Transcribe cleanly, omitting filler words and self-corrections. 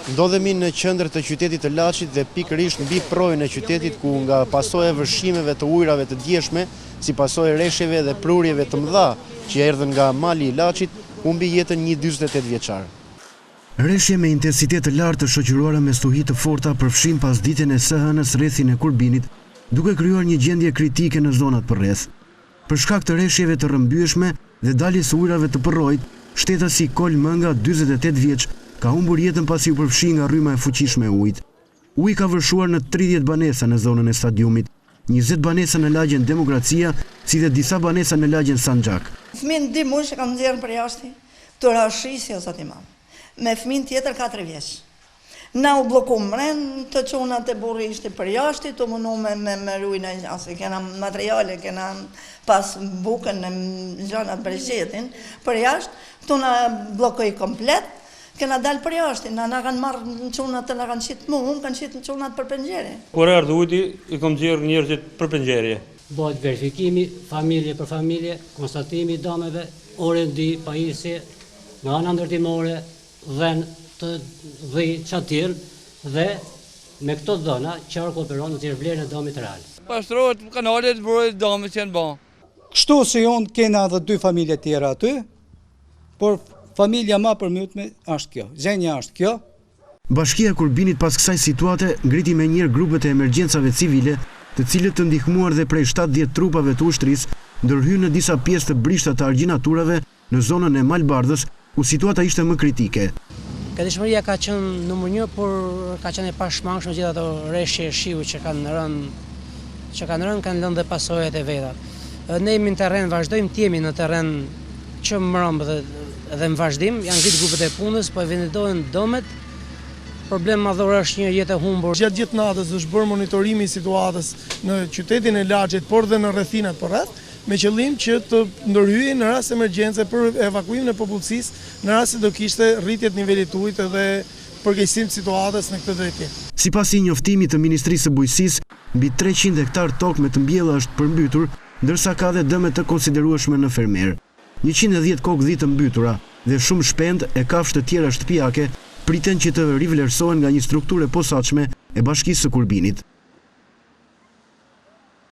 Ndodhemi në qendër të qytetit të Laçit dhe pikërisht mbi projën e qytetit ku nga pasojë e vërshimeve të ujrave të djeshme, si pasojë rreshjeve dhe prurjeve të mëdha që erdhën nga mali i Laçit, humbi jetën një 48 vjeçar. Rreshje me intensitet të lartë të shoqëruara me stuhi të forta përfshin pas ditën e së hënës rrethin e Kurbinit, duke krijuar një gjendje kritike në zonat përreth. Për shkak të rreshjeve të rrëmbyeshme dhe daljes së ujrave të përrojit, shtetasi Kol Mënga, 48 vjeç, ka humbur jetën pasi u përfshi nga rryma e fuqishme e ujit. Uji ka vërshuar në 30 banesa në zonën e stadiumit, 20 banesa në lagjen Demokracia, si dhe disa banesa në lagjen Sanxhak. Fëmin 2 muaj që kam nxjerrën për jashtë, të rashisi o zoti mam. Me fëmin tjetër 4 vjeç. Na u bloku mren, të çunat e burri ishte për jashtë, të mundu me rujnë, asë kena materiale, kena pas bukën në gjanat breqetin, për jashtë, këtu na blokoj komplet, kena dalë për jashtë, na kanë marrë në çunat të na kanë qitë mu, kanë qitë në çunat për pengjere. Kur erdhi uji, i kam nxjerrë njerëzit për pengjere. Bëhet verifikimi, familje për familje, konstatimi i dëmeve, orën 2 pajisje, nga ana ndërtimore, dhen të dhej çatir dhe me këto dhëna qarku operon në tir vlerën e dëmit real. Pastrohet kanalet burrë dëmit që janë bën. Kështu si unë kena edhe 2 familje tjera aty, por familja ma përmytme është kjo, zhenja është kjo. Bashkia e Kurbinit pas kësaj situate ngriti me njërë grupet e emergjencave civile, të cilët të ndihmuar dhe prej 70 trupave të ushtrisë, ndërhyjnë në disa pjesë të brishta të argjinaturave në zonën e Malbardhës, ku situata ishte më kritike. Këndshmëria ka qenë numër 1, por ka qenë e pashmangshme gjithë ato rreshje shiu që kanë rënë, kanë lënë dhe pasojat e veta. Ne jemi në terren, vazhdojmë të jemi në terren që mbrëmë dhe në vazhdim, janë ngritur grupet e punës, po evidentojnë dëmet. Problemi madhor është një jetë e humbur. Gjatë gjithë natës është bërë monitorimi i situatës në qytetin e Laçit, por dhe në rrethinat përreth, me qëllim që të ndërhyejnë në rast emergjence për evakuimin e popullsisë në rast se do kishte rritje të nivelit të ujit dhe përkeqësim të situatës në këtë drejtim. Sipas një njoftimi të Ministrisë së Bujqësisë, mbi 300 hektar tokë me të mbjella është përmbytur, ndërsa ka dhe dëme të konsiderueshme në Fermer. 110 kokë dhi të mbytura dhe shumë shpend e kafshë të tjera shtëpiake priten që të rivlerësohen nga një strukturë e posaçme e Bashkisë së Kurbinit.